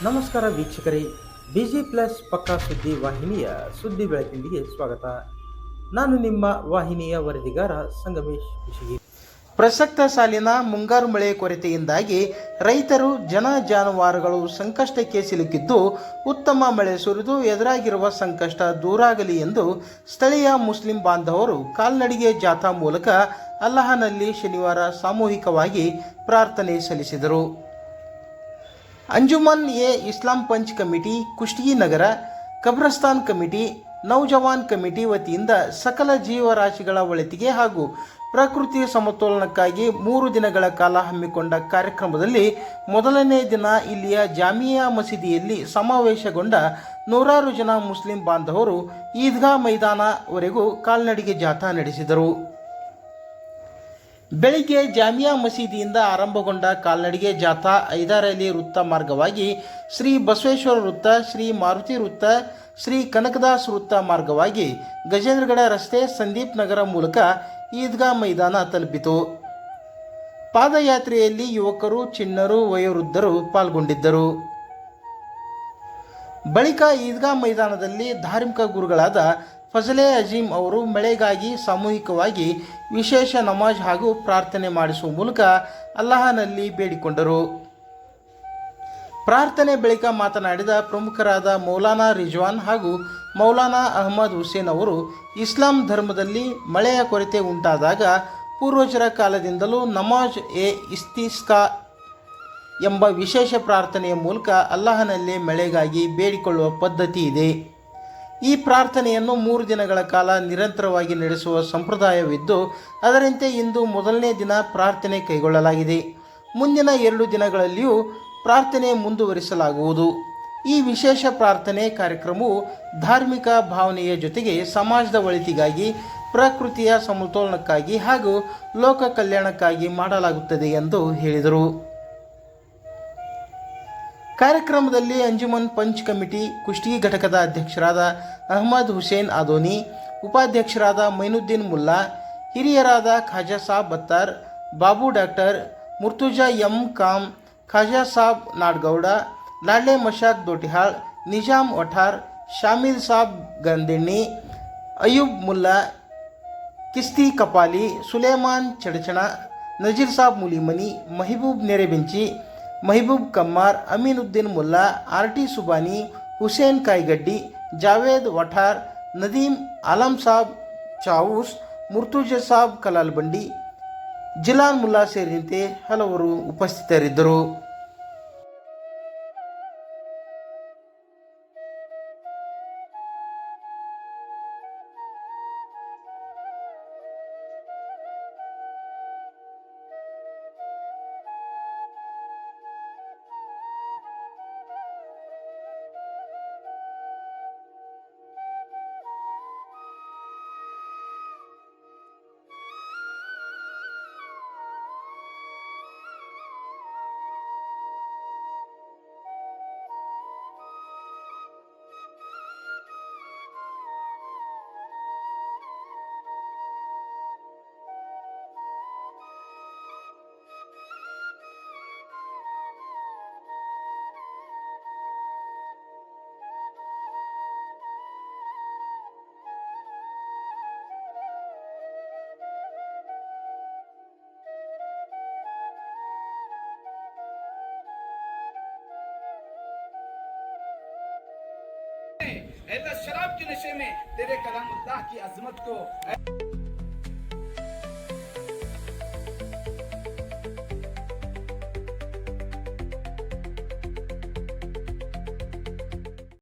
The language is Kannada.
ನಮಸ್ಕಾರ ವೀಕ್ಷಕರೇ, ಬಿಜಿ ಪ್ಲಸ್ ಪಕ್ಕಾ ಸುದ್ದಿ ವಾಹಿನಿಯ ಸುದ್ದಿ ಬೆಳಕಿಂಡಿಗೆ ಸ್ವಾಗತ. ನಾನು ನಿಮ್ಮ ವಾಹಿನಿಯ ವರದಿಗಾರ ಸಂಗಮೇಶ್ ಕುಶಗಿ. ಪ್ರಸಕ್ತ ಸಾಲಿನ ಮುಂಗಾರು ಮಳೆ ಕೊರತೆಯಿಂದಾಗಿ ರೈತರು ಜನ ಜಾನುವಾರುಗಳು ಸಂಕಷ್ಟಕ್ಕೆ ಸಿಲುಕಿದ್ದು, ಉತ್ತಮ ಮಳೆ ಸುರಿದು ಎದುರಾಗಿರುವ ಸಂಕಷ್ಟ ದೂರಾಗಲಿ ಎಂದು ಸ್ಥಳೀಯ ಮುಸ್ಲಿಂ ಬಾಂಧವರು ಕಾಲ್ನಡಿಗೆ ಜಾಥಾ ಮೂಲಕ ಅಲ್ಲಾಹನಲ್ಲಿ ಶನಿವಾರ ಸಾಮೂಹಿಕವಾಗಿ ಪ್ರಾರ್ಥನೆ ಸಲ್ಲಿಸಿದರು. ಅಂಜುಮನ್ ಎ ಇಸ್ಲಾಂ ಪಂಚ್ ಕಮಿಟಿ, ಕುಷ್ಟಗಿ ನಗರ, ಕಬ್ರಸ್ತಾನ್ ಕಮಿಟಿ, ನೌಜವಾನ್ ಕಮಿಟಿ ವತಿಯಿಂದ ಸಕಲ ಜೀವರಾಶಿಗಳ ಒಳಿತಿಗೆ ಹಾಗೂ ಪ್ರಕೃತಿ ಸಮತೋಲನಕ್ಕಾಗಿ 3 ದಿನಗಳ ಕಾಲ ಹಮ್ಮಿಕೊಂಡ ಕಾರ್ಯಕ್ರಮದಲ್ಲಿ ಮೊದಲನೇ ದಿನ ಇಲ್ಲಿಯ ಜಾಮಿಯಾ ಮಸೀದಿಯಲ್ಲಿ ಸಮಾವೇಶಗೊಂಡ ನೂರಾರು ಜನ ಮುಸ್ಲಿಂ ಬಾಂಧವರು ಈದ್ಗಾ ಮೈದಾನವರೆಗೂ ಕಾಲ್ನಡಿಗೆ ಜಾಥಾ ನಡೆಸಿದರು. ಬೆಳಿಗ್ಗೆ ಜಾಮಿಯಾ ಮಸೀದಿಯಿಂದ ಆರಂಭಗೊಂಡ ಕಾಲ್ನಡಿಗೆ ಜಾಥಾ ಐದಾರಲಿ ವೃತ್ತ ಮಾರ್ಗವಾಗಿ ಶ್ರೀ ಬಸವೇಶ್ವರ ವೃತ್ತ, ಶ್ರೀ ಮಾರುತಿ ವೃತ್ತ, ಶ್ರೀ ಕನಕದಾಸ್ ವೃತ್ತ ಮಾರ್ಗವಾಗಿ ಗಜೇಂದ್ರಗಡ ರಸ್ತೆ, ಸಂದೀಪ್ ನಗರ ಮೂಲಕ ಈದ್ಗಾ ಮೈದಾನ ತಲುಪಿತು. ಪಾದಯಾತ್ರೆಯಲ್ಲಿ ಯುವಕರು, ಚಿಣ್ಣರು, ವಯೋವೃದ್ಧರು ಪಾಲ್ಗೊಂಡಿದ್ದರು. ಬಳಿಕ ಈದ್ಗಾ ಮೈದಾನದಲ್ಲಿ ಧಾರ್ಮಿಕ ಗುರುಗಳಾದ ಫಜಲೆ ಅಜೀಂ ಅವರು ಮಳೆಗಾಗಿ ಸಾಮೂಹಿಕವಾಗಿ ವಿಶೇಷ ನಮಾಜ್ ಹಾಗೂ ಪ್ರಾರ್ಥನೆ ಮಾಡಿಸುವ ಮೂಲಕ ಅಲ್ಲಾಹನಲ್ಲಿ ಬೇಡಿಕೊಂಡರು. ಪ್ರಾರ್ಥನೆ ಬಳಿಕ ಮಾತನಾಡಿದ ಪ್ರಮುಖರಾದ ಮೌಲಾನಾ ರಿಜ್ವಾನ್ ಹಾಗೂ ಮೌಲಾನಾ ಅಹಮದ್ ಹುಸೇನ್ ಅವರು, ಇಸ್ಲಾಂ ಧರ್ಮದಲ್ಲಿ ಮಳೆಯ ಕೊರತೆ ಉಂಟಾದಾಗ ಪೂರ್ವಜರ ಕಾಲದಿಂದಲೂ ನಮಾಜ್ ಎ ಇಸ್ತಿಸ್ಕಾ ಎಂಬ ವಿಶೇಷ ಪ್ರಾರ್ಥನೆಯ ಮೂಲಕ ಅಲ್ಲಾಹನಲ್ಲಿ ಮಳೆಗಾಗಿ ಬೇಡಿಕೊಳ್ಳುವ ಪದ್ಧತಿ ಇದೆ. ಈ ಪ್ರಾರ್ಥನೆಯನ್ನು 3 ದಿನಗಳ ಕಾಲ ನಿರಂತರವಾಗಿ ನಡೆಸುವ ಸಂಪ್ರದಾಯವಿದ್ದು, ಅದರಂತೆ ಇಂದು ಮೊದಲನೇ ದಿನ ಪ್ರಾರ್ಥನೆ ಕೈಗೊಳ್ಳಲಾಗಿದೆ. ಮುಂದಿನ 2 ದಿನಗಳಲ್ಲಿಯೂ ಪ್ರಾರ್ಥನೆ ಮುಂದುವರಿಸಲಾಗುವುದು. ಈ ವಿಶೇಷ ಪ್ರಾರ್ಥನೆ ಕಾರ್ಯಕ್ರಮವು ಧಾರ್ಮಿಕ ಭಾವನೆಯ ಜೊತೆಗೆ ಸಮಾಜದ ಒಳಿತಿಗಾಗಿ, ಪ್ರಕೃತಿಯ ಸಮತೋಲನಕ್ಕಾಗಿ ಹಾಗೂ ಲೋಕ ಕಲ್ಯಾಣಕ್ಕಾಗಿ ಮಾಡಲಾಗುತ್ತದೆ ಎಂದು ಹೇಳಿದರು. ಕಾರ್ಯಕ್ರಮದಲ್ಲಿ ಅಂಜುಮನ್ ಪಂಚ್ ಕಮಿಟಿ ಕುಷ್ಟಗಿ ಘಟಕದ ಅಧ್ಯಕ್ಷರಾದ ಅಹಮದ್ ಹುಸೇನ್ ಆದೋನಿ, ಉಪಾಧ್ಯಕ್ಷರಾದ ಮೈನುದ್ದೀನ್ ಮುಲ್ಲಾ, ಹಿರಿಯರಾದ Khaja Sab Battar, Babu doctor, Murtuja M Com, Khaja Sab Nadagouda, Ladle Mashak Dotihal, Nizam Vathar, Shamil Sab Gandinni, Ayub Mulla, Kisti Kapali, Suleman Chadachan, Nazir Sab Mulimani, Mahibub Nerebenchi, Mahibub Kammar, Aminuddin Mulla, RT Subani, Hussain Kaygaddi, Javed Vathar, Nadeem Alam Sab Chavus, Murtuja Sab Kalalbandi, Jilan Mulla ಸೇರಿದಂತೆ ಹಲವರು ಉಪಸ್ಥಿತರಿದ್ದರು. शराब के नशे में तेरे कलामुल्लाह की अजमत को